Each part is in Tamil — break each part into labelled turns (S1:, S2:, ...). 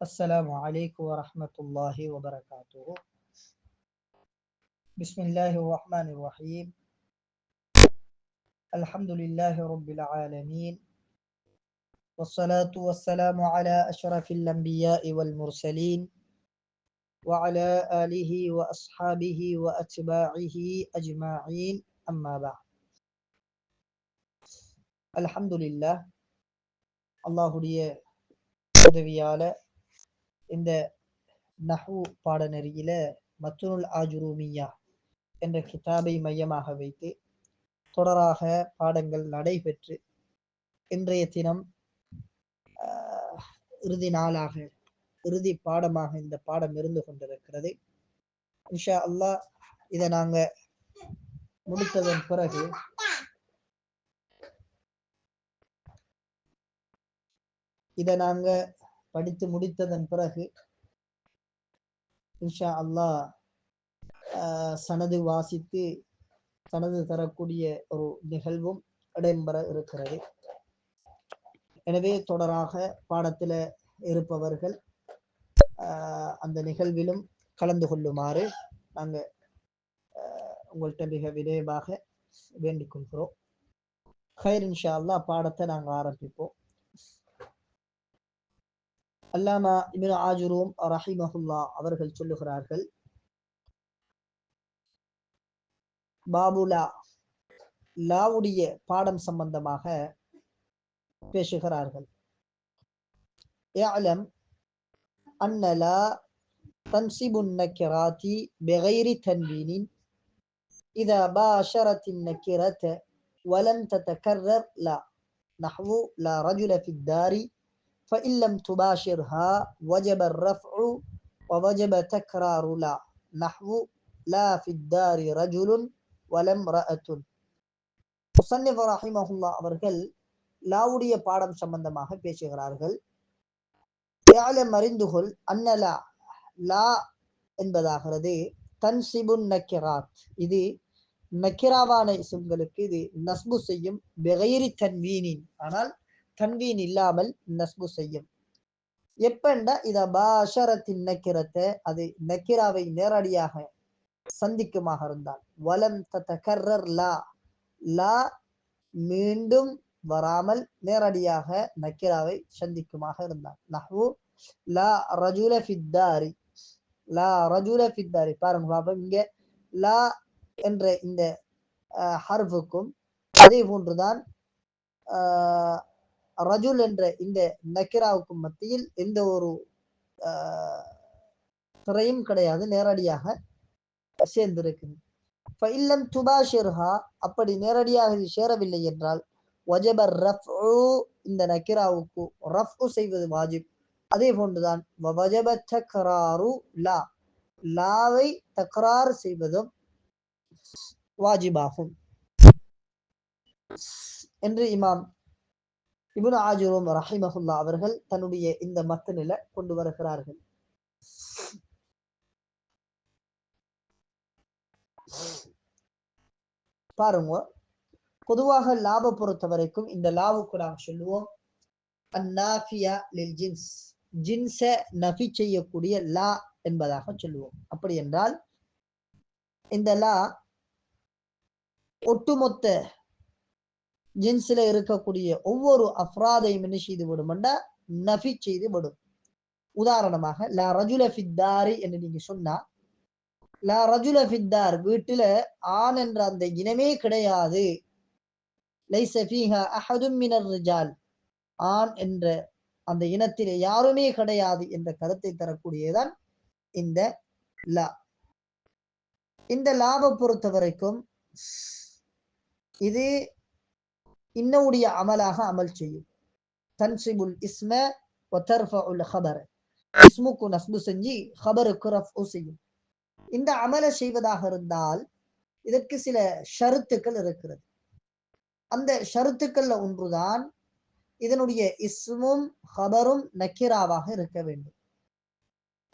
S1: السلام عليكم ورحمة الله وبركاته. بسم الله الرحمن الرحيم. الحمد لله رب العالمين، والصلاة والسلام على أشرف الأنبياء والمرسلين وعلى آله وأصحابه وأتباعه أجمعين، أما بعد. الحمد لله. அல்லாஹுடைய உதவியால இந்த நஹு பாடநெறியில மத்துனுல் ஆஜுரூமியா என்ற கிதாபை மையமாக வைத்து தொடராக பாடங்கள் நடைபெற்று இன்றைய தினம் இறுதி நாளாக இறுதி பாடமாக இந்த பாடம் இருந்து கொண்டிருக்கிறது. இன்ஷா அல்லாஹ் இதை நாங்க முடித்ததன் பிறகு படித்து முடித்ததன் பிறகு இன்ஷா அல்லாஹ் சனது வாசித்து சனது தரக்கூடிய ஒரு நிகழ்வும் இடம்பெற இருக்கிறது. எனவே தொடராக பாடத்தில் இருப்பவர்கள் அந்த நிகழ்விலும் கலந்து கொள்ளுமாறு நாங்கள் உங்கள்கிட்ட மிக விரைவாக வேண்டிக் கொள்கிறோம். ஹைர், இன்ஷா அல்லாஹ் பாடத்தை நாங்கள் ஆரம்பிப்போம். அல்லாமா இப்னு ஆஜுரூம் ரஹிமஹுல்லாஹ் அவர்கள் சொல்லுகிறார்கள், பாபுலா லாவுடைய பாடம் சம்பந்தமாக பேசுகிறார்கள். يعلم أن لا تنصب النكرات بغير تنوين إذا باشرت النكرة ولم تتكرر لا، نحو لا رجل في الدار فإن لم تباشرها وجب الرفع ووجب تكرار لا، نحو لا في الدار رجل ولا امرأة. முஸன்னிஃப் ரஹிமஹுல்லாஹ் அவர்கள் லாவுடைய பாடம் சம்பந்தமாக பேசுகிறார்கள். அறிந்துகொள் அன்னலா லா என்பதாகிறது தன்சிபுன் நக்கிராத், இது நக்கிராவான இஸ்ம்களுக்கு இது நஸ்பு செய்யும். பிகைரி தன்வீனின், ஆனால் தன்வீன் இல்லாமல் நஸ்பு செய்யும். எப்பண்டா இத பாஷரத்தின் நக்கிரத்தை, அது நக்கிராவை நேரடியாக சந்திக்குமாக இருந்தால். வலம் ததகர்ரர் லா, லா மீண்டும் வராமல் நேரடியாக நக்கிராவை சந்திக்குமாக இருந்தார். நஹ்வு லா ரஜுல ஃபித்தாரி, லா ரஜுல ஃபித்தாரி. பாருங்க பாப்பா, இங்க லா என்ற இந்த ஹர்ஃபுக்கும் அதே போன்றுதான் ரஜுல் என்ற இந்த நக்கிராவுக்கும் மத்தியில் எந்த ஒரு திரையும் கிடையாது, நேரடியாக சேர்ந்திருக்குது. ஃபஇல்லம் துபாஷிர்ஹா, அப்படி நேரடியாக இது சேரவில்லை என்றால் வஜப ரஃப்உ, இந்த நக்கிராவுக்கு ரஃப்உ செய்வது வாஜிப். அதே போன்றுதான் வஜப தக்ராரு லா, லாவை தக்ரார் செய்வதும் வாஜிபாகும் என்று இமாம் இப்னு ஆஜுரூம் ரஹிமஹுல்லாஹ் அவர்கள் தன்னுடைய இந்த மத்னில கொண்டு வருகிறார்கள். பாருங்க, பொதுவாக லாப பொறுத்த வரைக்கும் இந்த லாவுக்கு நாம் சொல்லுவோம் அந்நாஃபியா லில் ஜின்ஸ், ஜின்ஸை நஃபி செய்யக்கூடிய லா என்பதாக சொல்லுவோம். அப்படி என்றால் இந்த லா ஒட்டுமொத்த ஜின்ஸ்ல இருக்கக்கூடிய ஒவ்வொரு அஃப்ராதையும் என்ன செய்து விடும்னா நஃபி செய்து விடும். உதாரணமாக லா ரஜுல ஃபித்தாரி என்று நீங்க சொன்னா, லா ரஜுல ஃபித்தார், வீட்டுல ஆண் என்ற அந்த இனமே கிடையாது. லைஸ ஃபீஹா அஹதும் மினர் ரிஜால், ஆண் என்ற அந்த இனத்திலே யாருமே கிடையாது என்ற கருத்தை தரக்கூடியதான் இந்த லா. இந்த லாப பொறுத்த வரைக்கும் இது இன்னவுடைய அமலாக அமல் செய்யும். தன்சிபுல் இஸ்ம வ தர்ஃபஉல் ஹபர், இஸ்முக்கு நஸ்பு செஞ்சு ஹபருக்கு ரஃப்உ செய்யும். இந்த அமலை செய்வதாக இருந்தால் இதற்கு சில ஷருத்துக்கள் இருக்கிறது. அந்த ஷருத்துக்கள்ல ஒன்றுதான் இதனுடைய இஸ்மும் ஹபரும் நக்கிராவாக இருக்க வேண்டும்.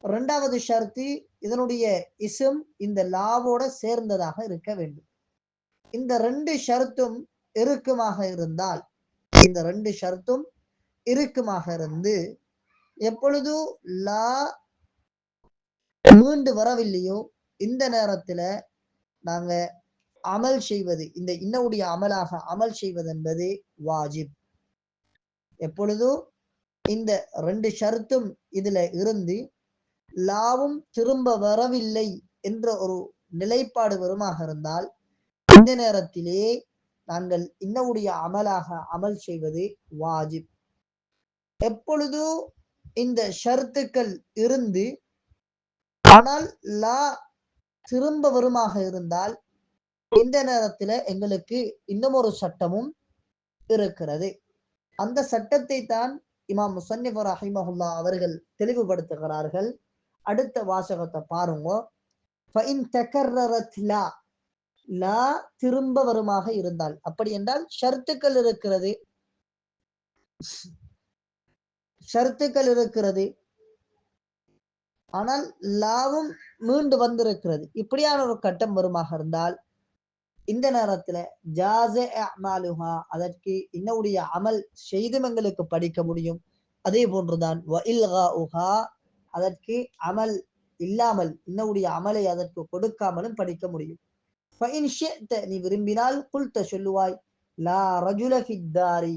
S1: இரண்டாவது ஷர்த்து, இதனுடைய இஸ்ம் இந்த லாவோட சேர்ந்ததாக இருக்க வேண்டும். இந்த ரெண்டு ஷர்த்தும் இறுக்கமாக இருந்தால், இந்த ரெண்டு ஷர்த்தும் இறுக்கமாக இருந்து எப்பொழுது லா மீண்டு வரவில்லையோ இந்த நேரத்துல நாங்க அமல் செய்வது, இந்த இன்னவுடைய அமலாக அமல் செய்வது என்பது வாஜிப். எப்பொழுதும் இந்த 2 ஷர்த்தும் இதுல இருந்து லாவும் திரும்ப வரவில்லை என்ற ஒரு நிலைப்பாடு வருமாக இருந்தால் இந்த நேரத்திலே நாங்கள் இன்னவுடைய அமலாக அமல் செய்வது வாஜிப். எப்பொழுது இந்த ஷர்த்துக்கள் இருந்து ஆனால் லா திரும்ப வருமாக இருந்தால் இந்த நேரத்துல எங்களுக்கு இன்னும் ஒரு சட்டமும் இருக்கிறது. அந்த சட்டத்தை தான் இமாம் முஸன்னிஃப் ரஹிமஹுல்லா அவர்கள் தெளிவுபடுத்துகிறார்கள். அடுத்த வாசகத்தை பாருங்க. ஃபஇன் தகர்ரரத் லா, லா திரும்ப வருமாக இருந்தால், அப்படி என்றால் ஷர்த்துக்கள் இருக்கிறது, ஷர்த்துக்கள் இருக்கிறது, ஆனால் லாவும் மீண்டு வந்திருக்கிறது. இப்படியான ஒரு கட்டம் வருமாக இருந்தால் இந்த நேரத்துல ஜாஸ அமாலுஹா, அதற்கு இன்னுடைய அமல் செய்தும் எங்களுக்கு படிக்க முடியும். அதே போன்றுதான் வ இல்காஉஹா, அதற்கு அமல் இல்லாமல் இன்னுடைய அமலை அதற்கு கொடுக்காமலும் படிக்க முடியும். ஃபஇன் ஷிஅத, நீ விரும்பினால் குல்த சொல்லுவாய் லா ரஜுல ஃபித்தாரி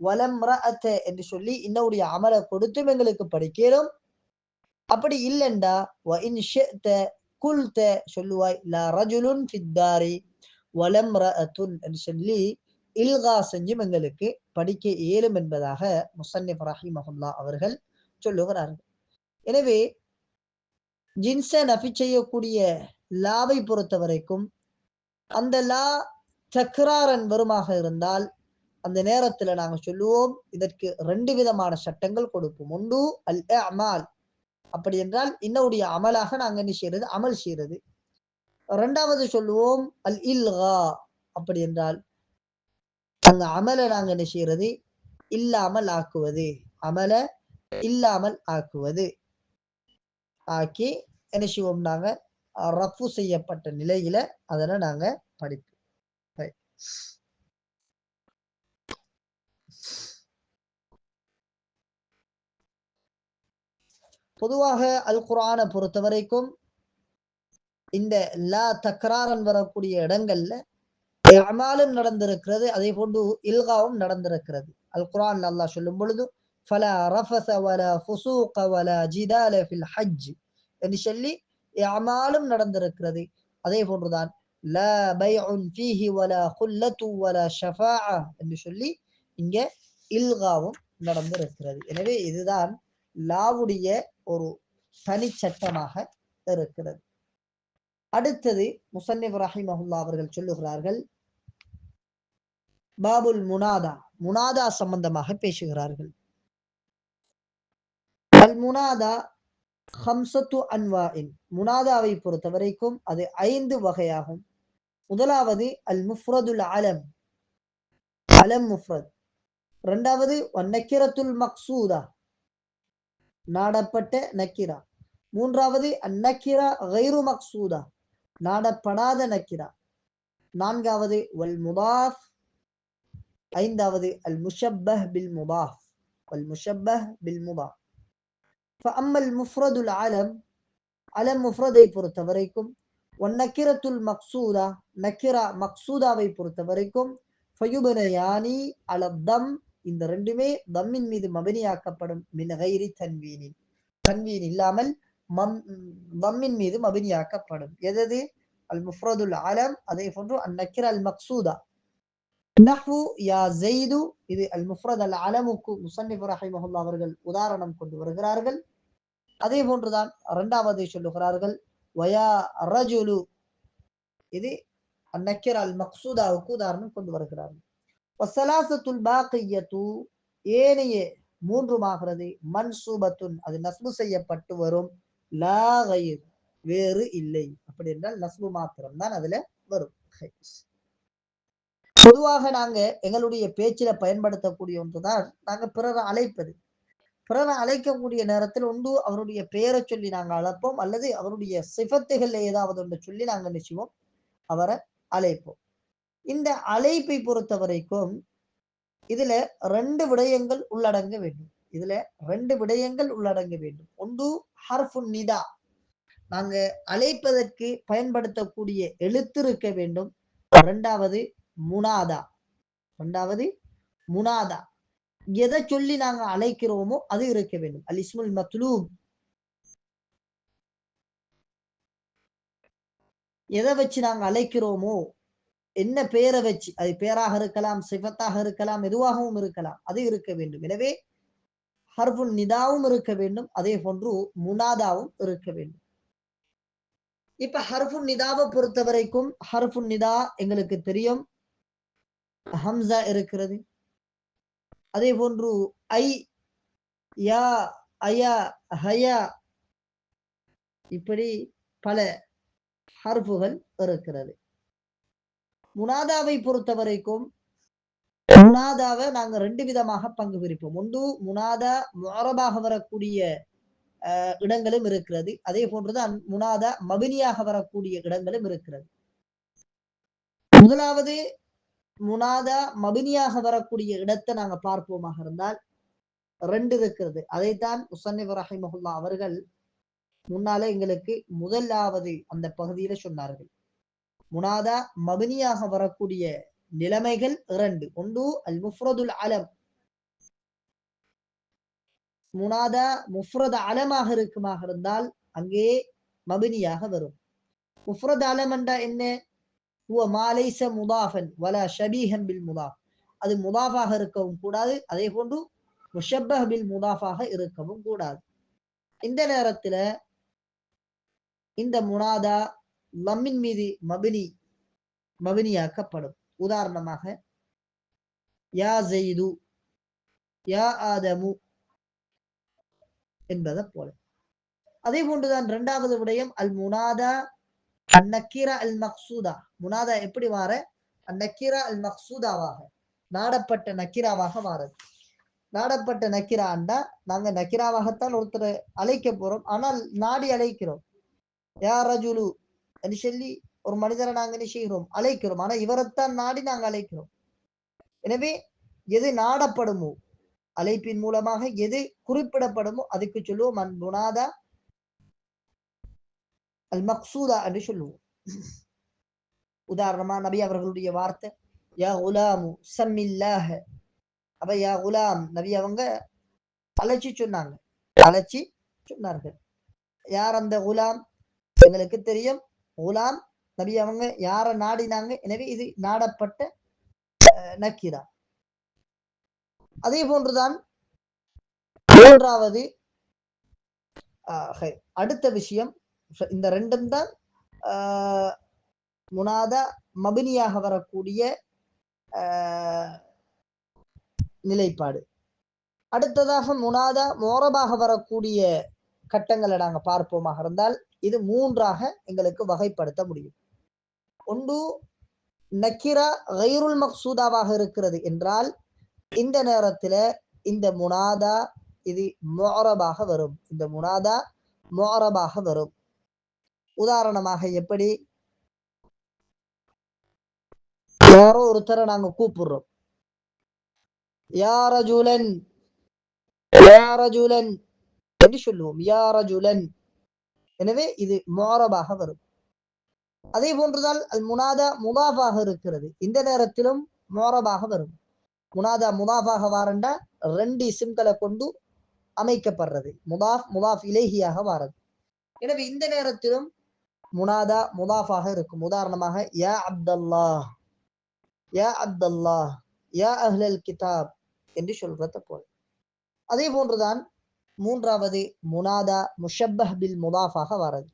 S1: வலம் ரஅத என்று சொல்லி இன்னுடைய அமலை கொடுத்தும் எங்களுக்கு படிக்கிறோம். அப்படி இல்லைண்டா வ இன் ஷிஅத குல்த சொல்லுவாய் லா ரஜுலுன் ஃபித்தாரி வலம் ரஅத்துன் என்று சொல்லி இல்கா செஞ்சும் எங்களுக்கு படிக்க இயலும் என்பதாக முஸன்னிஃப் ரஹிமஹுல்லா அவர்கள் சொல்லுகிறார்கள். எனவே ஜின்ஸ நஃபி செய்யக்கூடிய லாவை பொறுத்த வரைக்கும் அந்த லா தக்ராரன் வருமாக இருந்தால் அந்த நேரத்துல நாங்க சொல்லுவோம் இதற்கு 2 விதமான சட்டங்கள் கொடுப்போம். ஒன்று அல் அமால், அப்படி என்றால் இன்னுடைய அமலாக நாங்க என்ன செய்யறது, அமல் செய்யறது. 2வது சொல்லுவோம் அல் இல்கா, அப்படி என்றால் அந்த அமலை நாங்க என்ன செய்யறது, இல்லாமல் ஆக்குவது, அமல இல்லாமல் ஆக்குவது. ஆக்கி என்ன செய்வோம், நாங்க ரஃபு செய்யப்பட்ட நிலையில அதனை நாங்க படிப்போம். பொதுவாக அல் குர்ஆனை பொறுத்த வரைக்கும் இந்த லா தக்ராரன் வரக்கூடிய இடங்கள்ல அமாலும் நடந்திருக்கிறது, அதே போன்று இல்காவும் நடந்திருக்கிறது. அல் குர்ஆன் அல்லாஹ் சொல்லும் பொழுது ஃபலா ரஃபஸ வலா ஃபுசூக வலா ஜிதால ஃபில் ஹஜ் என்று சொல்லி அமாலும் நடந்திருக்கிறது. அதே போன்றுதான் லா பைஉன் ஃபீஹி வலா குல்லத்து வலா ஷஃபாஅ என்று சொல்லி இங்க இல்காவும் நடந்திருக்கிறது. எனவே இதுதான் லாவுடைய ஒரு தனிச்சட்டமாக இருக்கிறது. அடுத்தது முஸன்னிஃப் ரஹிமஹுல்லா அவர்கள் சொல்லுகிறார்கள், பாபுல் முனாதா, முனாதா சம்பந்தமாக பேசுகிறார்கள். அல் முனாதா ஹம்சத்து அன்வாஇன், முனாதாவை பொறுத்த வரைக்கும் அது 5 வகையாகும். முதலாவது அல் முஃப்ரதுல் அலம், அலம் முஃப்ரத். 2வது நக்கிரத்துல் மக்சூதா, நாடப்பட்ட நக்கிரா. 3வது அந்நக்கிரா கைரு மக்சூதா, நாடப்படாத நக்கிரா. 4வது வல் முதாஃப். 5வது அல் முஷப்பஹ் பில் முதாஃப், வல் முஷப்பஹ் பில் முதாஃப். ஃபஅம்மல் முஃப்ரதுல் அலம், அலம் முஃப்ரதை பொறுத்த வரைக்கும் நக்கிரத்துல் மக்சூதா, நக்கிரா மக்சூதாவை பொறுத்த வரைக்கும் ஃபயுபனயானி அலத்தம், இந்த 2மே தம்மின் மீது மபனியாக்கப்படும். மின் கைரி தன்வீனின், தன்வீன் இல்லாமல் தம்மின் மீது மபனியாக்கப்படும். எது அல் முஃப்ரதுல் அலம், அதே போன்று அந்நக்கிரா அல் மக்சூதா. நஹ்வு யா ஸைது, இது அல் முஃப்ரத் அல் அலமுக்கு முஸன்னிஃப் ரஹிமஹுல்லா அவர்கள் உதாரணம் கொண்டு வருகிறார்கள். அதே போன்றுதான் 2வது சொல்லுகிறார்கள் வயா ரஜுலு, இது அந்நக்கிரா அல் மக்சூதாவுக்கு உதாரணம் கொண்டு வருகிறார்கள். வஸலாஸத்துல் பாக்கியத்து, ஏனைய 3மாகிறது மன்சூபத்துன், அது நஸ்பு செய்யப்பட்டு வரும். லா கைர், வேறு இல்லை, அப்படி என்றால் நஸ்பு மாத்திரம் தான் அதுல வரும். பொதுவாக நாங்க எங்களுடைய பேச்சில பயன்படுத்தக்கூடிய ஒன்றுதான் நாங்க பிறரை அழைப்பது. பிறரை அழைக்கக்கூடிய நேரத்தில் ஒன்று அவருடைய பெயரை சொல்லி நாங்க அழைப்போம், அல்லது அவருடைய சிஃபத்துகள்ல ஏதாவது ஒன்று சொல்லி நாங்க நிச்சயம் அவரை அழைப்போம். இந்த அழைப்பை பொறுத்த வரைக்கும் இதுல 2 விடயங்கள் உள்ளடங்க வேண்டும். இதுல ரெண்டு விடயங்கள் உள்ளடங்க வேண்டும். ஒன்று ஹர்ஃபுன் நிதா, நாங்க அழைப்பதற்கு பயன்படுத்தக்கூடிய எழுத்து இருக்க வேண்டும். இரண்டாவது முனாதா. எதை சொல்லி நாங்க அழைக்கிறோமோ அது இருக்க வேண்டும். அல் இஸ்முல் மத்லூப், எதை வச்சு நாங்க அழைக்கிறோமோ, என்ன பேரை வச்சு, அது பேராக இருக்கலாம், சிஃபத்தாக இருக்கலாம், எதுவாகவும் இருக்கலாம், அது இருக்க வேண்டும். எனவே ஹர்ஃபுன் நிதாவும் இருக்க வேண்டும், அதே போன்று முனாதாவும் இருக்க வேண்டும். இப்ப ஹர்ஃபுன் நிதாவை பொறுத்த வரைக்கும், ஹர்ஃபுன் நிதா எங்களுக்கு தெரியும், ஹம்சா இருக்கிறது. அதே போன்று ஐ, யா, அயா, ஹயா, இப்படி பல ஹர்ஃபுகள் இருக்கிறது. முனாதாவை பொறுத்த வரைக்கும், முனாதாவை நாங்க ரெண்டு விதமாக பங்கு பிரிப்போம். ஒன்று முனாதா முஅரபாக வரக்கூடிய இடங்களும் இருக்கிறது. அதே போன்றுதான் முனாதா மபினியாக வரக்கூடிய இடங்களும் இருக்கிறது. முதலாவது முனாதா மபினியாக வரக்கூடிய இடத்தை நாங்க பார்ப்போமாக இருந்தால் ரெண்டு இருக்கிறது. அதைத்தான் முஸன்னிஃப் ரஹிமஹுல்லாஹ் அவர்கள் முன்னாலே எங்களுக்கு முதலாவது அந்த பகுதியில சொன்னார்கள். முனாதா மபினியாக வரக்கூடிய நிலைமைகள் இரண்டு. ஒன்று அல் முஃப்ரதுல் அலம், முனாதா முஃப்ரத் அலமாக இருக்குமாக இருந்தால் அங்கே மபினியாக வரும். முஃப்ரத் அலம் என்றா என்ன? ஹுவ மா லைஸ முதாஃபன் வலா ஷபீஹன் பில் முதாஃப், அது முதாஃபாக இருக்கவும் கூடாது, அதே போன்று முஷப்பஹ் பில் முதாஃபாக இருக்கவும் கூடாது. இந்த நேரத்துல இந்த முனாதா லம்மின் மீது மபினியாக்கப்படும். உதாரணமாக யா ஜெய்து, யா ஆதமு என்பதை போல. அதே போன்றுதான் இரண்டாவது விடயம் அல் முனாதா அந்நக்கீரா அல் மக்சூதா. முனாதா எப்படி வார? அந்நக்கீரா அல் மக்சூதாவாக, நாடப்பட்ட நக்கிராவாக வாரது. நாடப்பட்ட நக்கிராண்டா நாங்க நக்கிராவாகத்தான் ஒருத்தரை அழைக்க போறோம், ஆனால் நாடி அழைக்கிறோம். யா ரஜுலு என்று சொல்லி ஒரு மனிதரை நாங்க என்ன செய்கிறோம்? அழைக்கிறோம். ஆனா இவரைத்தான் நாடி நாங்க அழைக்கிறோம். எனவே எது நாடப்படுமோ, அழைப்பின் மூலமாக எது குறிப்பிடப்படுமோ அதுக்கு சொல்லுவோம் அன் முனாதா அல் மக்சூதா என்று சொல்லுவோம். உதாரணமா நபி அவர்களுடைய வார்த்தை யா குலாமு சம்மில்லாஹ. அப்ப யா குலாம் நபி அவங்க அழைச்சி சொன்னார்கள். யார் அந்த குலாம்? எங்களுக்கு தெரியும், குலாம் நபி அவங்க யார நாடினாங்க. எனவே இது நாடப்பட்ட நக்கீரா. அதே போன்றுதான் மூன்றாவது அடுத்த விஷயம். இந்த ரெண்டும் தான் முனாதா மபினியாக வரக்கூடிய நிலைப்பாடு. அடுத்ததாக முனாதா மோரபாக வரக்கூடிய கட்டங்களை நாங்க பார்ப்போமாக இருந்தால் இது மூன்றாக எங்களுக்கு வகைப்படுத்த முடியும். ஒன்று நக்கிரா கைருல் மக்சூதாவாக இருக்கிறது என்றால் இந்த நேரத்தில் இந்த முனாதா இது மோரபாக வரும். இந்த முனாதா மோரபாக வரும். உதாரணமாக எப்படி? யாரோ ஒருத்தரை நாங்க கூப்பிடுறோம், யா ரஜுலன் என்று சொல்லுவோம், யா ரஜுலன். எனவே இது மோரபாக வரும். அதே போன்றுதான் முனாதா முதாஃபாக இருக்கிறது. இந்த நேரத்திலும் மோரபாக வரும். முனாதா முதாஃபாக வாரண்டா ரெண்டு இஸ்ம்களை கொண்டு அமைக்கப்படுறது. முதாஃப் இலேஹியாக வாரது. எனவே இந்த நேரத்திலும் முனாதா முதாஃபாக இருக்கும். உதாரணமாக யா அப்தல்லாஹ், யா அப்தல்லாஹ், யா அஹ்லல் கிதாப் என்று சொல்றத போல. அதே போன்றுதான் மூன்றாவது முனாதா முஷப்பஹ் பில் முதாஃபாக வாரது.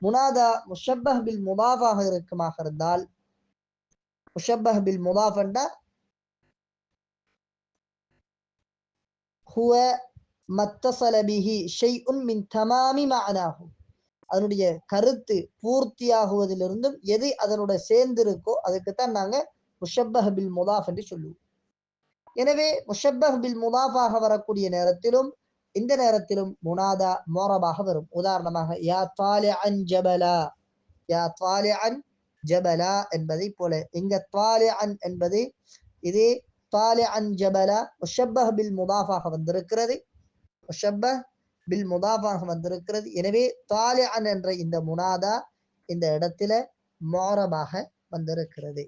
S1: முனாதா முஷப்பஹ் பில் முதாஃபாக இருக்குமாக இருந்தால், முஷப்பஹ் பில் முதாஃப் என்றா ஹுவ மத்தஸல பிஹி ஷைஉன் மின் தமாமி மஅனாஹு, அதனுடைய கருத்து பூர்த்தியாகுவதிலிருந்தும் எது அதனோட சேர்ந்திருக்கோ அதுக்குத்தான் நாங்க முஷப்பஹ் பில் முதாஃப் என்று சொல்லுவோம். எனவே முஷப்பஹ் பில் முதாஃபாக வரக்கூடிய நேரத்திலும் இந்த நேரத்திலும் முனாதா மோரபாக வரும். உதாரணமாக யா தாலிஅன் ஜபலா, யா தாலிஅன் ஜபலா என்பதை போல. இங்க தாலிஅன் என்பது இது தாலிஅன் ஜபலா முஷப்பஹ் பில் முதாஃபாக வந்திருக்கிறது. முஷப்பஹ் பில் முதாஃபாக வந்திருக்கிறது. எனவே தாலிஅன் என்ற இந்த முனாதா இந்த இடத்துல முஅரபாக வந்திருக்கிறது.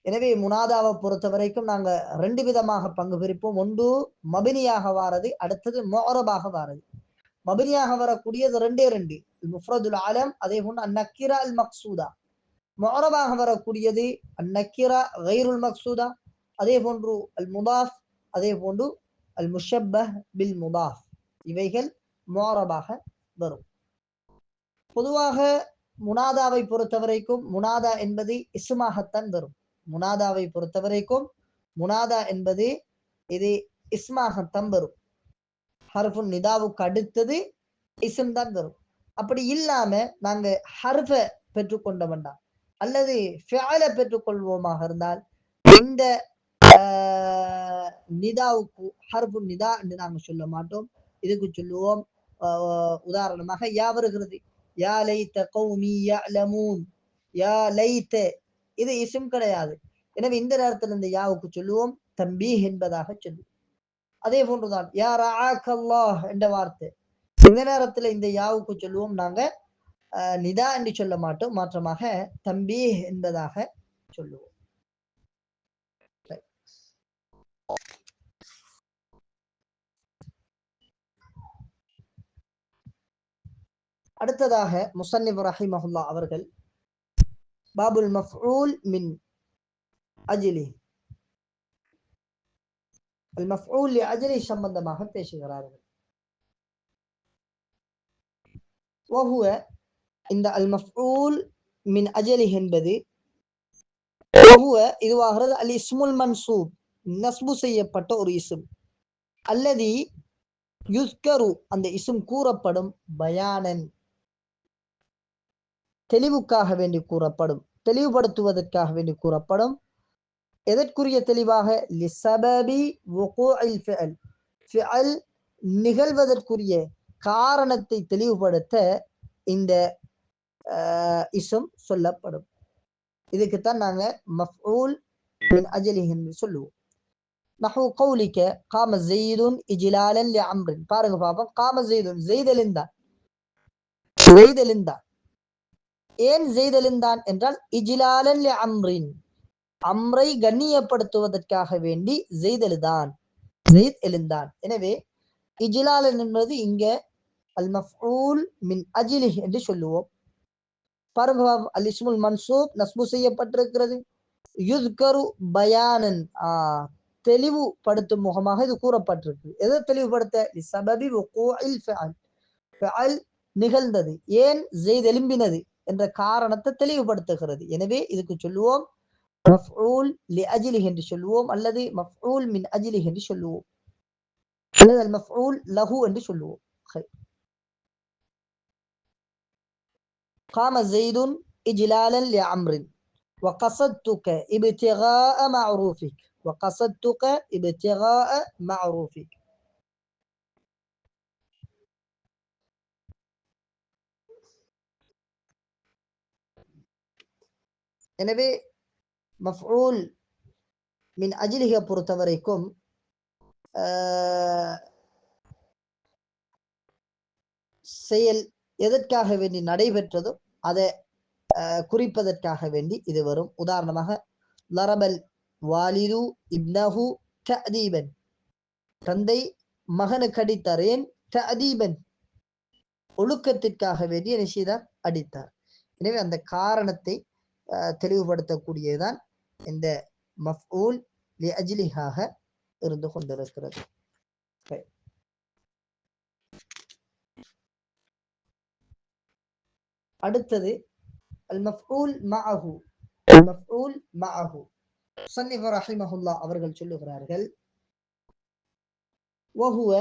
S1: எனவே முனாதாவை பொறுத்த வரைக்கும் நாங்க ரெண்டு விதமாக பங்கு பிரிப்போம். ஒன்று மபினியாக வாரது, அடுத்தது முஅரபாக வாரது. மபினியாக வரக்கூடியது ரெண்டே ரெண்டு, முஃப்ரதுல் ஆலம், அதே போன்று அந்நக்கிரா அல் மக்சூதா. முஅரபாக வரக்கூடியது அந்நக்கிரா கைருல் மக்சூதா, அதே போன்று அல் முதாஃப், அதே போன்று அல் முஷப்பஹ் பில் முதாஃப். இவைகள் முஅரபாக வரும். பொதுவாக முனாதாவை பொறுத்த வரைக்கும் முனாதா என்பது இஸ்மாகத்தான் வரும். முனாதாவை பொறுத்த வரைக்கும் முனாதா என்பது இது இஸ்மாகத்தான் வரும். ஹர்ஃபுன் நிதாவுக்கு அடுத்தது இஸ்ம் தான் வரும். அப்படி இல்லாம நாங்க ஹர்ஃப பெற்றுக்கொண்ட வேண்டாம் அல்லது ஃபிஅல பெற்றுக்கொள்வோமாக இருந்தால் இந்த நிதாவுக்கு ஹர்ஃபுன் நிதா என்று நாங்க சொல்ல மாட்டோம். இதுக்கு சொல்லுவோம் உதாரணமாக யா வருகிறது, யா லைத கௌமி யஅலமூன், யா லைத, இது இஸ்ம் கிடையாது. எனவே இந்த நேரத்தில் இந்த யாவுக்கு சொல்லுவோம் தம்பீஹ் என்பதாக சொல்லுவோம். அதே போன்றுதான் யா ரஆக்கல்லாஹ் என்ற வார்த்தை, இந்த நேரத்தில் இந்த யாவுக்கு சொல்லுவோம் நாங்க நிதா என்று சொல்ல மாட்டோம், மாற்றமாக தம்பீஹ் என்பதாக சொல்லுவோம். அடுத்ததாக முஸன்னிஃப் ரஹிமஹுல்லாஹ் அவர்கள் பாபுல் மஃஊல் மின் அஜ்லி, அல் மஃஊல் லி அஜ்லி சம்பந்தமாக பேசுகிறார்கள். வஹுவ, இந்த அல் மஃஊல் மின் அஜ்லி என்பது வஹுவ இதுவாகிறது அல் இஸ்முல் மன்சூப், நஸ்பு செய்யப்பட்ட ஒரு இஸ்ம். அல்லதி யுஸ்கரு, அந்த இஸ்ம் கூறப்படும், பயானன் தெளிவுக்காக வேண்டி கூறப்படும், தெளிவுபடுத்துவதற்காக வேண்டி கூறப்படும். எதற்குரிய தெளிவாக? லிசபபி வுகூஇல் ஃபிஅல், ஃபிஅல் நிகழ்வதற்குரிய காரணத்தை தெளிவுபடுத்த இந்த இஸ்ம் சொல்லப்படும். இதுக்குத்தான் நாங்க மஃஊல் மின் அஜ்லிஹி என்று சொல்லுவோம். நஹு கௌலிக காம ஸெய்துன் இஜ்லாலன் லிஅம்ரின். பாருங்க பாப்போம், காம ஸெய்துன், ஸெய்த் எழுந்தான், ஸெய்த் எழுந்தான். ஏன் ஸெய்த் எழுந்தான் என்றால் இஜ்லாலன் லிஅம்ரின், அம்ரை கண்ணியப்படுத்துவதற்காக வேண்டி ஸெய்த் எழுந்தான், ஸெய்த் எழுந்தான். எனவே இஜ்லாலன் என்பது இங்க அல் மஃஊல் மின் அஜ்லிஹி என்று சொல்லுவோம். பாருங்க, அல் இஸ்முல் மன்சூப் நஸ்பு செய்யப்பட்டிருக்கிறது. யுஸ்கரு பயானன், தெளிவுபடுத்தும் முகமாக இது கூறப்பட்டிருக்கு. எதை தெளிவுபடுத்த? லிசபபி வுகூஇல் ஃபிஅல், ஃபிஅல் நிகழ்ந்தது, ஏன் ஸெய்த் எழும்பினது என்ற காரணத்தை தெளிவுபடுத்துகிறது. எனவே இதுக்கு சொல்லுவோம் மஃஊல் லி அஜ்லிஹி என்று சொல்லுவோம், அல்லது மஃஊல் மின் அஜ்லிஹி என்று சொல்லுவோம், அல்லது அல் மஃஊல் லஹு என்று சொல்லுவோம். قام زيد إجلالا لعمر وقصدتك ابتغاء معروفك، وقصدتك ابتغاء معروفك. எனவே மஃஊல் மின் அஜ்லிஹி பொறுத்தவரைக்கும் செயல் எதற்காக வேண்டி நடைபெற்றதோ அதை குறிப்பதற்காக வேண்டி இது வரும். உதாரணமாக லரபல் வாலிது இப்னஹு தஅதீபன், தந்தை மகனுக்கு அடித்தார். ஏன்? தஅதீபன், ஒழுக்கத்திற்காக வேண்டி என்ன செய்தார்? அடித்தார். எனவே அந்த காரணத்தை தெளிவுபடுத்தக்கூடியதுதான் இந்த மஃஊல் லி அஜ்லிஹாக இருந்து கொண்டிருக்கிறது. அடுத்தது அல் மஃஊல் மஅஹு, அல் மஃஊல் மஅஹு. முஸன்னிஃப் ரஹிமஹுல்லாஹ் அவர்கள் சொல்லுகிறார்கள் வஹுவ,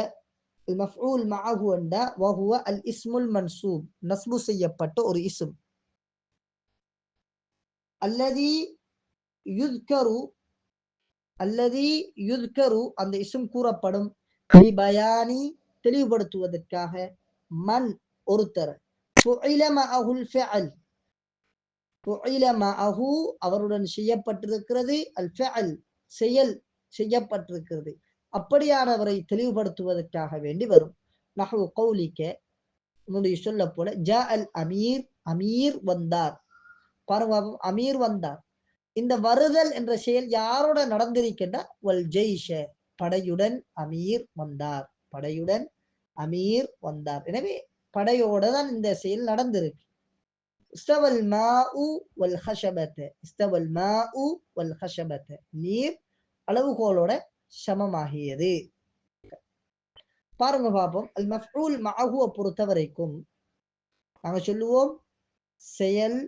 S1: அல் மஃஊல் மஅஹு என்ற வஹுவ அல் இஸ்முல் மன்சூப், நஸ்பு செய்யப்பட்ட ஒரு இஸ்ம். அல்லதி யுஸ்கரு, அல்லதி யுஸ்கரு, அந்த இஸ்ம் கூறப்படும், லிபயானி தெளிவுபடுத்துவதற்காக, மன் ஒருத்தர், ஃபுஇல மஅஹுல் ஃபிஅல், அவருடன் செய்யப்பட்டிருக்கிறது, அல் ஃபஅல் செயல் செய்யப்பட்டிருக்கிறது, அப்படியானவரை தெளிவுபடுத்துவதற்காக வேண்டி வரும். நஹு கௌலிக்க உன்னுடைய சொல்ல போல ஜா அல் அமீர், அமீர் வந்தார். பாருங்க, அமீர் வந்தார். இந்த வருதல் என்ற செயல் யாரோட நடந்திருக்கின்ற வல் ஜெய்ஷ, படையுடன் அமீர் வந்தார், படையுடன் அமீர் வந்தார். எனவே படையோட தான் இந்த செயல் நடந்திருக்கு. இஸ்தவல் மாஉ வல் ஹஷபத, இஸ்தவல் மாஉ வல் ஹஷபத, நீர் அளவுகோலோட சமமாகியது. பாருங்க பாப்போம். அல் மஃஊல் மஅஹுவ பொறுத்த வரைக்கும் நாங்க சொல்லுவோம் செயல்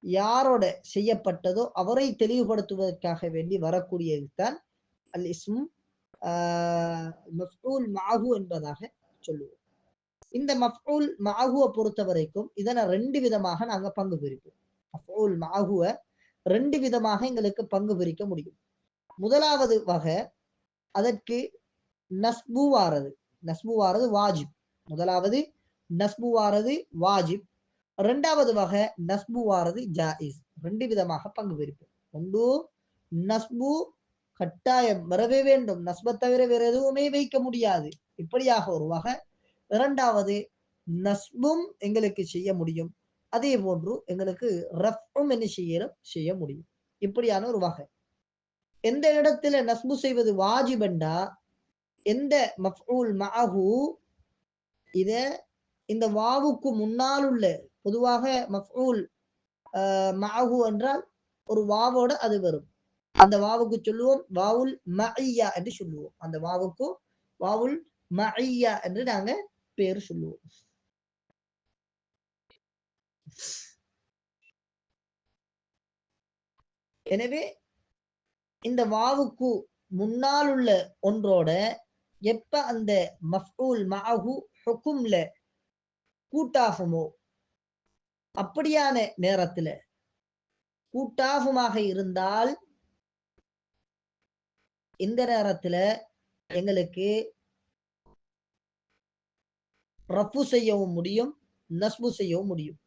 S1: யாரோட செய்யப்பட்டதோ அவரை தெளிவுபடுத்துவதற்காக வேண்டி வரக்கூடியது தான் அல் இஸ்ம் மஃஊல் மஅஹு என்பதாக சொல்லுவோம். இந்த மஃஊல் மஅஹுவ பொறுத்த வரைக்கும் இதனை 2 விதமாக நாங்க பங்கு பிரிப்போம். மஃஊல் மஅஹுவ 2 விதமாக எங்களுக்கு பங்கு பிரிக்க முடியும். முதலாவது வகை அதற்கு நஸ்பு வாரது, நஸ்பு வாரது வாஜிப். முதலாவது நஸ்பு வாரது வாஜிப். 2வது வகை நஸ்பு வாரது ஜாயிஸ். 2 விதமாக பங்கு பிரிப்போம். ஒன்று நஸ்பு கட்டாயம் வரவே வேண்டும், நஸ்பை தவிர வேற எதுவுமே வைக்க முடியாது, இப்படியாக ஒரு வகை. 2வது நஸ்பும் எங்களுக்கு செய்ய முடியும், அதே போன்று எங்களுக்கு ரஃப்பும் என்ன செய்ய முடியும், இப்படியான ஒரு வகை. எந்த இடத்துல நஸ்பு செய்வது வாஜிபண்டா, எந்த மஃஊல் மஅஹு இத இந்த வாவுக்கு முன்னால் உள்ள, பொதுவாக மஃஊல் மஅஹு என்றால் ஒரு வாவோட அது வரும். அந்த வாவுக்கு சொல்லுவோம் வாவுல் மஅய்யா என்று சொல்லுவோம். அந்த வாவுக்கு வாவுல் மஅய்யா என்று நாங்க பேர் சொல்லுவோம். எனவே இந்த வாவுக்கு முன்னால் உள்ள ஒன்றோட எப்ப அந்த மஃஊல் மஅஹு ஹுக்கும்ல கூட்டாகுமோ, அப்படியான நேரத்துல கூட்டாகுமாக இருந்தால் இந்த நேரத்துல எங்களுக்கு ரஃபு செய்யவும் முடியும், நஸ்பு செய்யவும் முடியும்.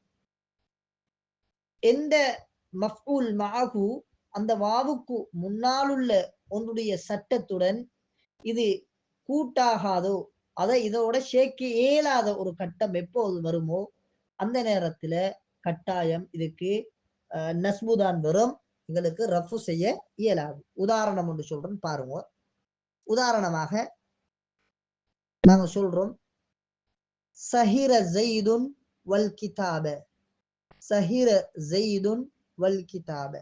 S1: எந்த மஃஊல் மஅஹு அந்த வாவுக்கு முன்னால் உள்ள ஒன்றுடைய சட்டத்துடன் இது கூட்டாகாதோ, அதை இதோட சேர்க்க இயலாத ஒரு கட்டம் எப்போது வருமோ அந்த நேரத்துல கட்டாயம் இதுக்கு நஸ்பு தான் வரும், எங்களுக்கு ரஃபு செய்ய இயலாது. உதாரணம் ஒன்று சொல்றேன் பாருங்க. உதாரணமாக நாங்க சொல்றோம் சஹிர ஸைதுன் வல் கிதாப, சஹிர ஸைதுன் வல் கிதாப.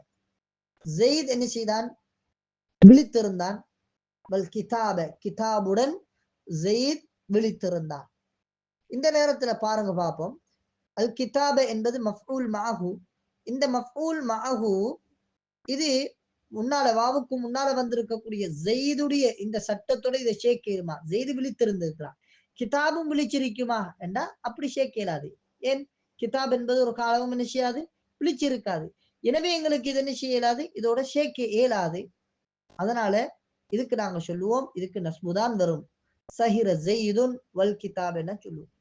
S1: ஸைத் என்ன செய்தான், விழித்திருந்தான். வல் கிதாப, கிதாபுடன் ஸைத் விழித்திருந்தான். இந்த நேரத்துல பாருங்க பாப்போம், அல் கிதாப என்பது மஃஊல் மஅஹு. இந்த மஃஊல் மஅஹு இது முன்னால வாவுக்கு முன்னால வந்திருக்கக்கூடிய ஸைதுடைய இந்த சட்டத்தோட இதை சேர்க்கலுமா, ஸைது விழித்திருந்திருக்கிறான், கிதாபும் விழிச்சிருக்குமா என்றா அப்படி சேர்க்கலாது. ஏன், கிதாப் என்பது ஒரு காலமும் என்ன செய்யாது, விழிச்சிருக்காது. எனவே எங்களுக்கு இது என்ன செய்யலாது, இதோட சேர்க்க இயலாது. அதனால இதுக்கு நாங்க சொல்லுவோம் இதுக்கு நஸ்புதான் வரும். சஹிர ஸைதுன் வல் கிதாப் என்ன சொல்லுவோம்.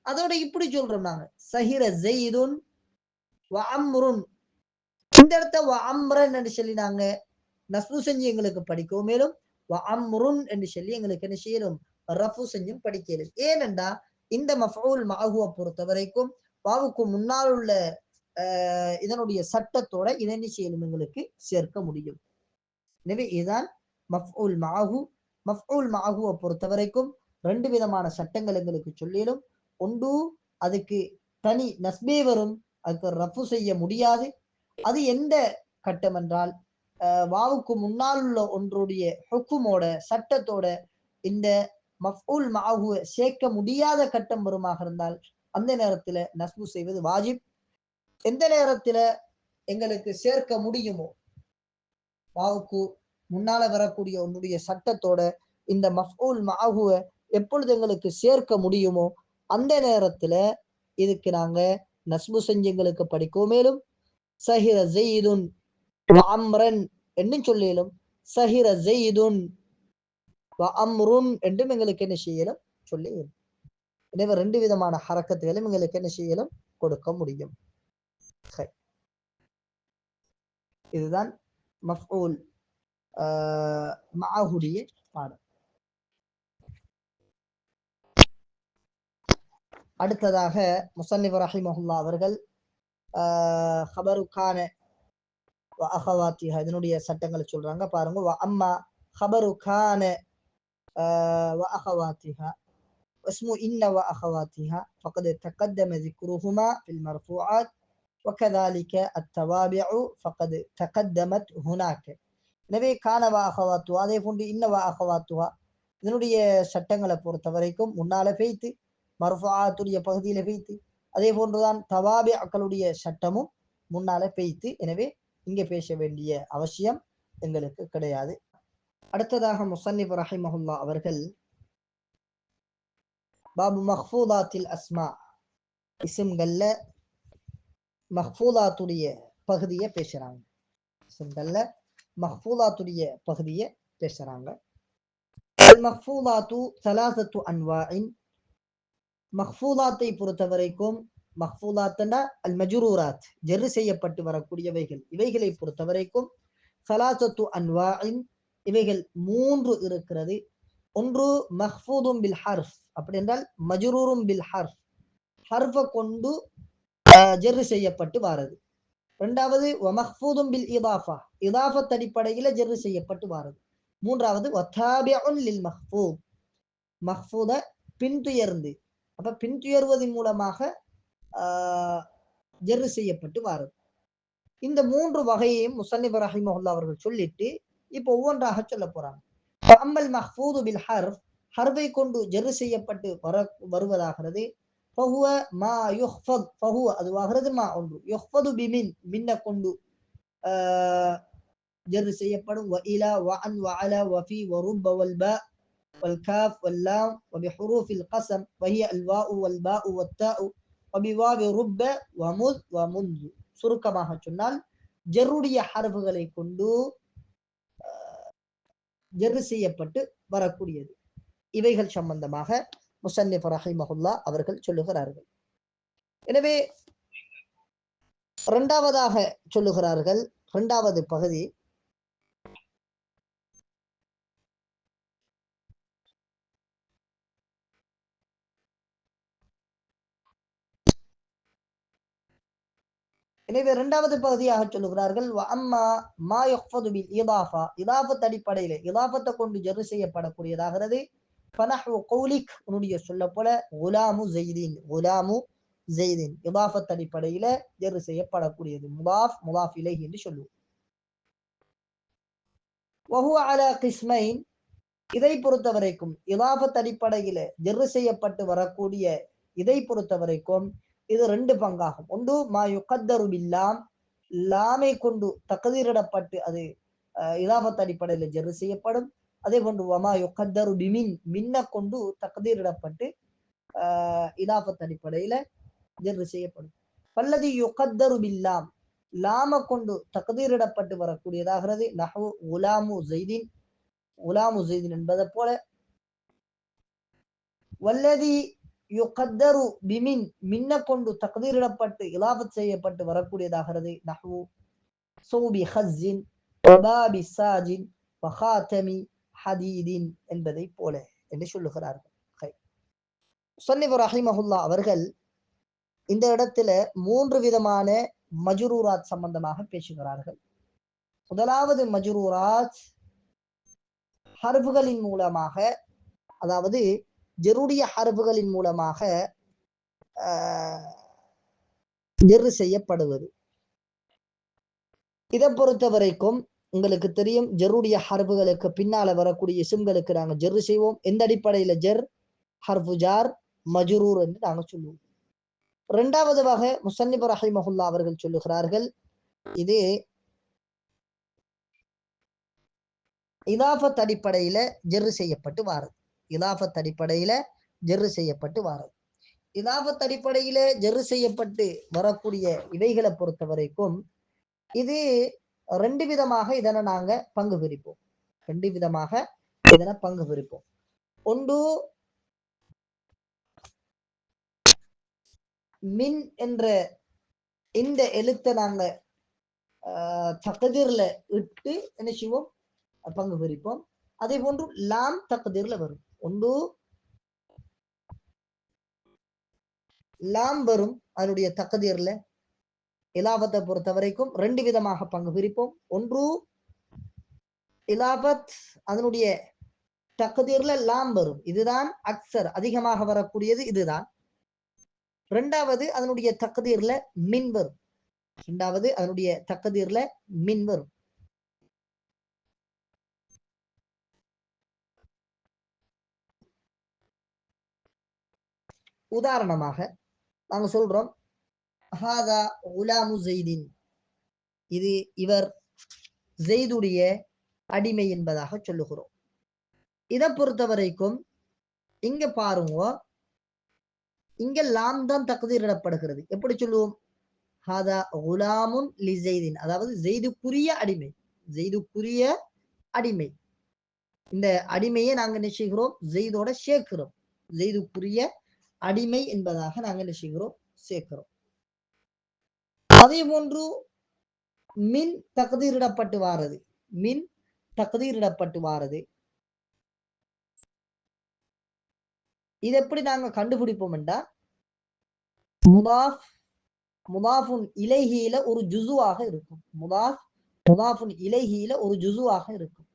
S1: அதோட இப்படி சொல்றோம் நாங்க சஹிர ஸைதுன் வ அம்ருன். இந்த இடத்த வ அம்ரன் என்று சொல்லி நாங்க நஸ்பு செஞ்சு எங்களுக்கு படிக்கவும் மேலும், வ அம்ருன் என்று சொல்லி எங்களுக்கு என்ன செய்யலும், ரஃபு செஞ்சும் படிக்கலும். ஏனென்றா இந்த மஃஊல் மஅஹுவ பொறுத்த வரைக்கும் வாவுக்கு முன்னால் உள்ள இதனுடைய சட்டத்தோட இதை என்ன செய்யலும் எங்களுக்கு சேர்க்க முடியும். எனவே இதுதான் மஃஊல் மஅஹு. மஃஊல் மஅஹுவ பொறுத்த வரைக்கும் 2 விதமான சட்டங்கள் எங்களுக்கு சொல்லிடும். ஒன்று அதுக்கு தனி நஸ்பே வரும், அதுக்கு ரஃபு செய்ய முடியாது. அது எந்த கட்டம் என்றால் வாவுக்கு முன்னால் உள்ள ஒன்றுடைய ஹுக்குமோட சட்டத்தோட இந்த மஃஊல் மஅஹுவ சேர்க்க முடியாத கட்டம் வருமாக இருந்தால் அந்த நேரத்துல நஸ்பு செய்வது வாஜிப். எந்த நேரத்துல எங்களுக்கு சேர்க்க முடியுமோ, வாவுக்கு முன்னால வரக்கூடிய ஒன்றுடைய சட்டத்தோட இந்த மஃஊல் மஅஹுவ எப்பொழுது எங்களுக்கு சேர்க்க முடியுமோ அந்த நேரத்துல இதுக்கு நாங்க நஸ்பு செஞ்சு எங்களுக்கு படிக்கவும் மேலும். சஹிர ஸைதுன் வ அம்ரன் என்றும் சொல்லியலும், சஹிர ஸைதுன் வ அம்ருன் என்றும் எங்களுக்கு என்ன செய்யலும் சொல்லியலும். எனவே 2 விதமான ஹரக்கத்துகளும் எங்களுக்கு என்ன செய்யலும் கொடுக்க முடியும். இதுதான் மஃஊல் மஅஹுடைய பாடம். அடுத்ததாக முஸன்னிஃப் ரஹிமஹுல்லாஹ் அவர்கள் ஹபரு கான வ அஹவாத்திஹா இதனுடைய சட்டங்களை சொல்றாங்க பாருங்க. வ அம்மா ஹபரு கான வ அஹவாத்திஹா واسم إن وأخواتها فقد تقدم ذكرهما في المرفوعات وكذلك التوابع فقد تقدمت هناك. எனவே கான வ அஹவாத்துஹா அதே போன்று இன்ன வ அஹவாத்துஹா இதனுடைய சட்டங்களை பொறுத்த வரைக்கும் முன்னால பெய்த்து மர்ஃபுஆத்துடைய பகுதியில பெய்த்து, அதே போன்றுதான் தவாபிஅக்களுடைய சட்டமும் முன்னால பெய்த்து. எனவே இங்கே பேச வேண்டிய அவசியம் எங்களுக்கு கிடையாது. அடுத்ததாக முஸன்னிஃப் ரஹிமஹுல்லாஹ் அவர்கள் பாபு மஹ்ஃபூதாத்தில் அஸ்மா இஸ்ம்கள்ல மஹ்ஃபூதாத்துடைய பகுதியை பேசுறாங்க. இஸ்ம்கள்ல மஹ்ஃபூதாத்துடைய பகுதியை பேசுறாங்க. அல் மஹ்ஃபூதாத்து ஸலாஸத்து அன்வாஇன் மஹ்ஃபூதாத்தை பொறுத்த வரைக்கும் மஹ்ஃபூதாத்னா அல் மஜ்ரூராத் ஜர் செய்யப்பட்டு வரக்கூடியவைகள், இவைகளை பொறுத்த வரைக்கும் ஸலாஸத்து அன்வாஇன் இவைகள் 3 இருக்கிறது. ஒன்று மஹ்ஃபூதும் பில் ஹர்ஃப், அப்படி என்றால் மஜ்ரூரும் பில் ஹர்ஃப், ஹர்ஃபை கொண்டு ஜர் செய்யப்பட்டு வாரது. இரண்டாவது மஹ்ஃபூதும் பில் இதாஃபா, இதாஃபத் அடிப்படையில் ஜர் செய்யப்பட்டு வாரது. மூன்றாவது வதாபிஉன் லில் மஹ்ஃபூத், மஹ்ஃபூத பின்துயர்ந்து, அப்ப பின்துயர்வதன் மூலமாக ஜர் செய்யப்பட்டு வாரது. இந்த 3 வகையையும் முஸன்னிஃப் ரஹிமஹுல்லாஹ் அவர்கள் சொல்லிட்டு இப்போ ஒவ்வொன்றாக சொல்ல போறாங்க. அம்மல் மஹ்ஃபூது பில் ஹர்ஃப், ஹர்ஃபை கொண்டு ஜர் செய்யப்பட்டு வருவதாகிறது. ஃபஹுவ மா யுஹ்ஃபத், ஃபஹுவ அதுவாகிறது மா ஒன்று, யுஹ்ஃபது பிமின் மின்ன கொண்டு ஜர் செய்யப்படும். வ இலா வ அன் வ அலா வ ஃபீ வ ருப்ப வல் பா வல் காஃப் வல் லாம் வ பிஹுரூஃபில் கஸம் வ ஹிய அல் வாஉ வல் பாஉ வத் தாஉ வ பிவாவி ருப்ப வ முத் வ முன்து. சுருக்கமாக சொன்னால் ஜர்ருடைய ஹர்ஃப்களை கொண்டு ஜர் செய்யப்பட்டு வரக்கூடியது. இவைகள் சம்பந்தமாக முஸன்னிஃப் ரஹிமஹுல்லாஹ் அவர்கள் சொல்லுகிறார்கள். எனவே இரண்டாவதாக சொல்லுகிறார்கள், இரண்டாவது பகுதி எனவே இரண்டாவது பகுதியாக சொல்லுகிறார்கள் வ அம்மா மா யுஹ்ஃபது பில் இதாஃபா, இதாஃபத் அடிப்படையில் இதாஃபத்தை கொண்டு ஜர் செய்யப்படக்கூடியதாகிறது. ஃபனஹு கௌலிக் உன்னுடைய சொல்ல போல குலாமு ஸைதின், குலாமு ஸைதின் இதாஃபத் அடிப்படையில் ஜர் செய்யப்படக்கூடியது. முதாஃப் முதாஃப் இலைஹி என்று சொல்லுவோம். வஹுவ அலா கிஸ்மைன், இதை பொறுத்த வரைக்கும் இதாஃபத் அடிப்படையில் ஜர் செய்யப்பட்டு வரக்கூடிய இதை பொறுத்த வரைக்கும் இது 2 பங்காகும். ஒன்று மா யுகத்தரு பில்லாம், லாமை கொண்டு தக்தீரிடப்பட்டு அது இதாஃபத் அடிப்படையில் ஜர் செய்யப்படும். அதே போன்று வமா யுகத்தரு பிமின், மின்ன கொண்டு தக்தீரிடப்பட்டு இதாஃபத் அடிப்படையில் ஜர் செய்யப்படும். பல்லதி யுகத்தரு பில்லாம், லாம கொண்டு தக்தீரிடப்பட்டு வரக்கூடியதாகிறது. நஹு குலாமு ஸைதின், குலாமு ஸைதின் என்பதை போல. வல்லதி யுகத்தரு பிமின், மின்ன கொண்டு தக்தீரிடப்பட்டு இலாஃபத் செய்யப்பட்டு வரக்கூடியதாகிறது. நஹு சௌபி ஹஸ்ஸின் வபாபி சாஜின் வஹாதமி ஹதீதின் என்பதை போல என்று சொல்லுகிறார்கள். முஸன்னிஃப் ரஹிமஹுல்லாஹ் அவர்கள் இந்த இடத்துல 3 விதமான மஜ்ரூராத் சம்பந்தமாக பேசுகிறார்கள். முதலாவது மஜ்ரூராத் ஹர்ஃப்களின் மூலமாக, அதாவது ஜருடைய ஹர்ஃப்களின் மூலமாக ஜர் செய்யப்படுவது. இதை பொறுத்த வரைக்கும் உங்களுக்கு தெரியும், ஜருடைய ஹர்ஃப்களுக்கு பின்னால வரக்கூடிய இஸ்ம்களுக்கு நாங்க ஜர் செய்வோம். எந்த அடிப்படையில ஜர்? ஹர்ஃபு ஜார் மஜ்ரூர் என்று நாங்க சொல்லுவோம். இரண்டாவது வகை முஸன்னிஃப் ரஹிமஹுல்லாஹ் அவர்கள் சொல்லுகிறார்கள், இது இதாஃபத் அடிப்படையில ஜர் செய்யப்பட்டு வாரது. இதாஃபத் அடிப்படையில ஜர் செய்யப்பட்டு வாரது. இதாஃபத் அடிப்படையில ஜர் செய்யப்பட்டு வரக்கூடிய இவைகளை பொறுத்த வரைக்கும் இது 2 விதமாக இதனை நாங்க பங்கு பிரிப்போம். 2 விதமாக இதனை பங்கு பிரிப்போம். ஒன்று மின் என்ற இந்த எழுத்தை நாங்க தக்தீர்ல இட்டு என்ன செய்வோம், பங்கு பிரிப்போம். அதே போன்று லாம் தக்தீர்ல வரும். ஒன்று லாம் வரும் அதனுடைய தக்தீர்ல. இலாபத்தை பொறுத்த வரைக்கும் 2 விதமாக பங்கு பிரிப்போம். ஒன்று இலாபத் அதனுடைய தக்தீர்ல லாம் வரும், இதுதான் அக்சர் அதிகமாக வரக்கூடியது இதுதான். இரண்டாவது அதனுடைய தக்தீர்ல மின் வரும். இரண்டாவது அதனுடைய தக்தீர்ல மின் வரும். உதாரணமாக நாங்க சொல்றோம் ஹாதா குலாமு ஜெய்தின், இது இவர் ஜெய்துடைய அடிமை என்பதாக சொல்லுகிறோம். இதை பொறுத்த வரைக்கும் இங்க பாருங்க, இங்க லாம் தான் தக்தீரிடப்படுகிறது. எப்படி சொல்லுவோம், ஹாதா குலாமுன் லி ஜெய்தின், அதாவது ஜெய்துக்குரிய அடிமை, ஜெய்துக்குரிய அடிமை. இந்த அடிமையை நாங்க என்ன செய்கிறோம், ஜெய்தோட சேர்க்கிறோம். ஜெய்துக்குரிய அடிமை என்பதாக நாங்க என்ன செய்கிறோம், சேர்க்கிறோம். அதே போன்று மின் தக்தீரிடப்பட்டு வாரது, மின் தக்தீரிடப்பட்டு வாரது. இது எப்படி நாங்க கண்டுபிடிப்போம் என்றா, முதாஃப் முதாஃபுன் இலைஹில ஒரு ஜுசுவாக இருக்கும். முதாஃபுன் இலைஹில ஒரு ஜுசுவாக இருக்கும்.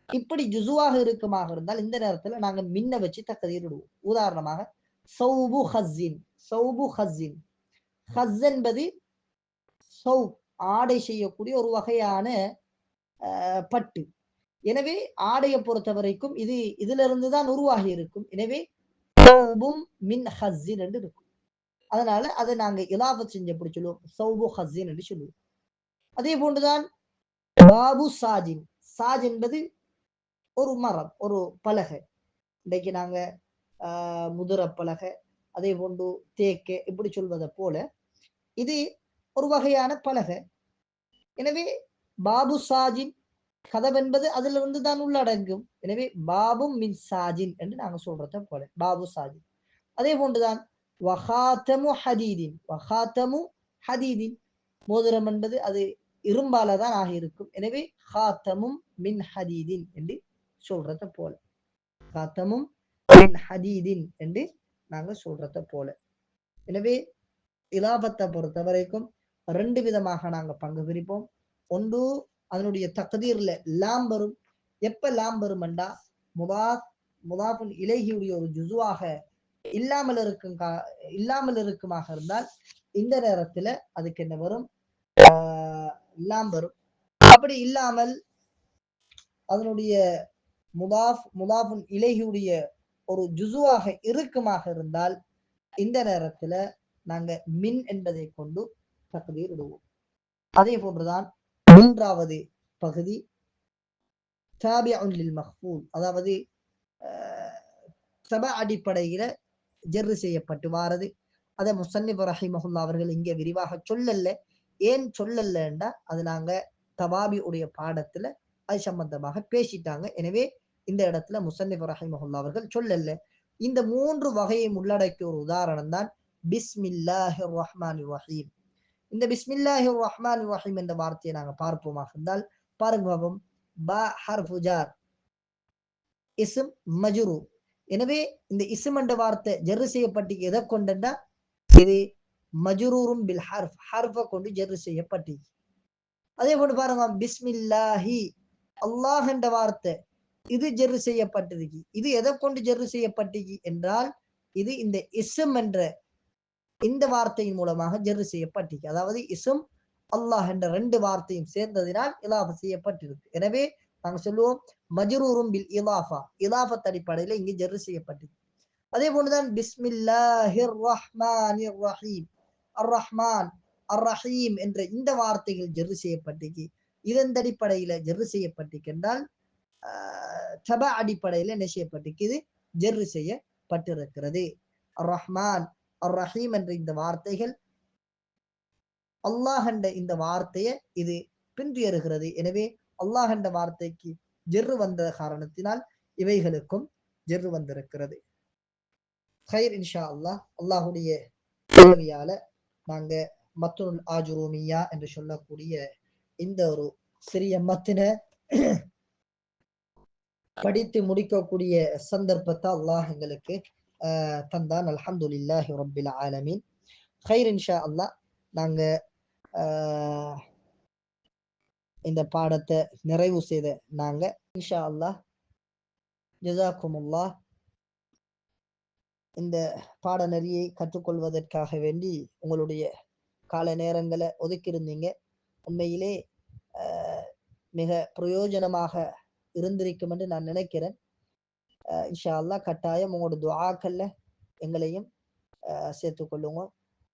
S1: இப்படி ஜுசுவாக இருக்குமாக இருந்தால் இந்த நேரத்துல நாங்க மின்ன வச்சு தக்தீரிடுவோம். உதாரணமாக சௌபு ஹஸ்ஸின், சௌபு ஹஸ்ஸின். ஹஸ் என்பது சௌப் ஆடை செய்யக்கூடிய ஒரு வகையான பட்டு. எனவே ஆடையை பொறுத்த வரைக்கும் இது இதுல இருந்துதான் உருவாகி இருக்கும். எனவே சௌபும் மின் ஹஸ்ஸின் என்று இருக்கும். அதனால அதை நாங்க இலாபத் செஞ்சு எப்படி சொல்லுவோம், சௌபு ஹஸ்ஸின் என்று சொல்லுவோம். அதே போன்றுதான் பாபு சாஜின். சாஜ் என்பது ஒரு மரம், ஒரு பலகை. இன்றைக்கு நாங்க முதுர பலகை, அதே போன்று தேக்கு இப்படி சொல்வதை போல இது ஒரு வகையான பலகை. எனவே பாபு சாஜின் கதவென்பது அதுல இருந்து தான் உள்ளடங்கும். எனவே பாபும் மின் சாஜின் என்று நாங்க சொல்றத போல பாபு சாஜின். அதே போன்றுதான் வஹாத்தமு ஹதீதின், வஹாத்தமு ஹதீதின், மோதிரம் என்பது அது இரும்பால தான் ஆகியிருக்கும். எனவே ஹாத்தமும் மின் ஹதீதின் என்று சொல்றத போல, ஹாத்தமும் மின் ஹதீதின் என்று நாங்க சொல்றத போல. எனவே இலாபத்தை பொறுத்த வரைக்கும் 2 விதமாக நாங்க பங்கு பிரிப்போம். ஒன்று அதனுடைய தக்தீர்ல லாம் வரும். எப்ப லாம் வரும் என்றா, முதாஃபுன் இலைஹியுடைய ஒரு ஜுசுவாக இல்லாமல் இருக்குமாக இருந்தால் இந்த நேரத்துல அதுக்கு என்ன வரும், லாம் வரும். அப்படி இல்லாமல் அதனுடைய முதாஃபுன் இலைஹியுடைய ஒரு ஜுசுவாக இருக்குமாக இருந்தால் இந்த நேரத்துல நாங்க மின் என்பதை கொண்டு தக்தீர் இடுவோம். அதே போன்றுதான் மூன்றாவது பகுதி தாபிஉன் லில் மக்ஃபூல், அதாவது தபா அடிப்படையில ஜெர்ரு செய்யப்பட்டு வாரது. அதை முஸன்னிஃப் ரஹிமஹுல்லாஹ் அவர்கள் இங்கே விரிவாக சொல்லல. ஏன் சொல்லலன்னா அது நாங்க தவாபி உடைய பாடத்துல அது சம்பந்தமாக பேசிட்டாங்க. எனவே இந்த இடத்துல முஸன்னிஃப் ரஹிமஹுல்லாஹ் அவர்கள் சொல்லல. இந்த 3 வகையும் உள்ளடக்கிய ஒரு உதாரணம் தான் பிஸ்மில்லாஹிர் ரஹ்மானிர் ரஹீம். இந்த பிஸ்மில்லாஹிர் ரஹ்மானிர் ரஹீம் என்ற வார்த்தையை நாங்க பார்ப்போமாக இருந்தால் பாருங்க, பா ஹர்ஃபு ஜார், இஸ்ம் மஜ்ரூர். எனவே இந்த இஸ்ம் என்ற வார்த்தை ஜர்ரு செய்யப்பட்டு எதை கொண்டா, இது மஜ்ரூரும் பில் ஹர்ஃப், ஹர்ஃபை கொண்டு ஜர்ரு செய்யப்பட்டு. அதே போன்று பாருங்க பிஸ்மில்லாஹி, அல்லாஹ் என்ற வார்த்தை இது ஜர்ரு செய்யப்பட்டிருக்கு. இது எதை கொண்டு ஜர்ரு செய்யப்பட்டிருக்கு என்றால் இது இந்த இஸ்ம் என்ற இந்த வார்த்தையின் மூலமாக ஜர்ரு செய்யப்பட்டிருக்கு. அதாவது இஸ்ம் அல்லாஹ் என்ற 2 வார்த்தையும் சேர்ந்ததினால் இலாஃபா செய்யப்பட்டிருக்கு. எனவே நாங்க சொல்லுவோம் மஜ்ரூரும் பில் இலாஃபா, இலாஃபத் அடிப்படையில் இங்கு ஜர்ரு செய்யப்பட்டிருக்கு. அதே போன்றுதான் பிஸ்மில்லாஹிர் ரஹ்மானிர் ரஹீம், அர் ரஹ்மான் அர் ரஹீம் என்ற இந்த வார்த்தைகள் ஜர்ரு செய்யப்பட்டிருக்கு. இதன் அடிப்படையில ஜர்ரு செய்யப்பட்டிருக்கு என்றால் தபா அடிப்படையில் என்ன செய்யப்பட்டிருக்கு, இது ஜர்ரு செய்யப்பட்டிருக்கிறது. அர் ரஹ்மான் அர் ரஹீம் என்ற இந்த வார்த்தைகள் அல்லாஹ் என்ற இந்த வார்த்தையை இது பின்துயருகிறது. எனவே அல்லாஹ் என்ற வார்த்தைக்கு ஜெர்ரு வந்த காரணத்தினால் இவைகளுக்கும் ஜெர்ரு வந்திருக்கிறது. ஹைர் இன்ஷா அல்லாஹ். அல்லாஹுடைய உதவியால நாங்க மத்னுல் ஆஜுரூமியா என்று சொல்லக்கூடிய இந்த ஒரு சிறிய மத்தின படித்து முடிக்கக்கூடிய சந்தர்ப்பத்தை அல்லாஹ் எங்களுக்கு தந்தான். அல்ஹம்துலில்லாஹி ரப்பில் ஆலமீன். ஹைர், இன்ஷா அல்லாஹ் நாங்க இந்த பாடத்தை நிறைவு செய்த நாங்க இன்ஷா அல்லாஹ் ஜஸாக்குமுல்லாஹ். இந்த பாடநெறியை கற்றுக்கொள்வதற்காக வேண்டி உங்களுடைய கால நேரங்களை ஒதுக்கியிருந்தீங்க. உண்மையிலே மிக பிரயோஜனமாக இருந்திருக்கும் என்று நான் நினைக்கிறேன். இன்ஷா அல்லாஹ் கட்டாயம் உங்களோட துஆக்கள்ல எங்களையும் சேர்த்துக்கொள்ளுங்க.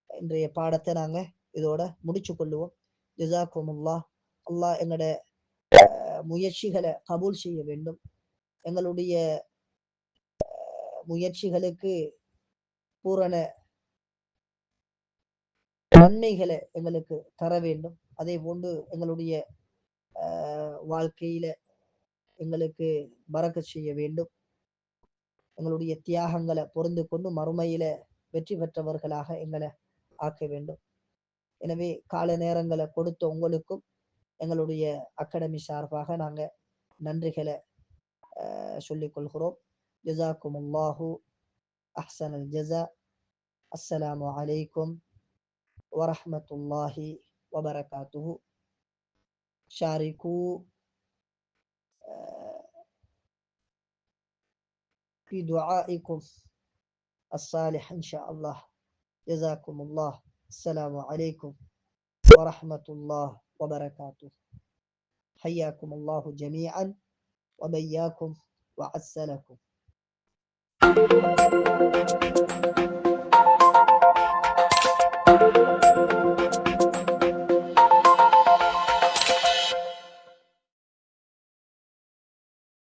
S1: இன்றைய பாடத்தை நாங்க இதோட முடிச்சு கொள்ளுவோம். ஜஸாக்குமுல்லாஹ். அல்லாஹ் எங்களோட முயற்சிகளை கபூல் செய்ய வேண்டும். எங்களுடைய முயற்சிகளுக்கு பூரண நன்மைகளை எங்களுக்கு தர வேண்டும். அதே போன்று எங்களுடைய வாழ்க்கையில எங்களுக்கு பரக்கத் செய்ய வேண்டும். எங்களுடைய தியாகங்களை பொருந்து கொண்டு மறுமையில வெற்றி பெற்றவர்களாக எங்களை ஆக்க வேண்டும். எனவே கால நேரங்களை கொடுத்த உங்களுக்கும் எங்களுடைய அகாடமி சார்பாக நாங்க நன்றிகளை சொல்லிக் கொள்கிறோம். ஜஸாக்குமுல்லாஹு அஹ்ஸனல் ஜஸா. அஸ்ஸலாமு அலைக்கும் வரஹ்மத்துல்லாஹி வபரகாத்துஹு. شاركوا في دعائكم الصالح إن شاء الله. جزاكم الله. السلام عليكم ورحمة الله وبركاته. حياكم الله جميعا وبياكم وعسلكم.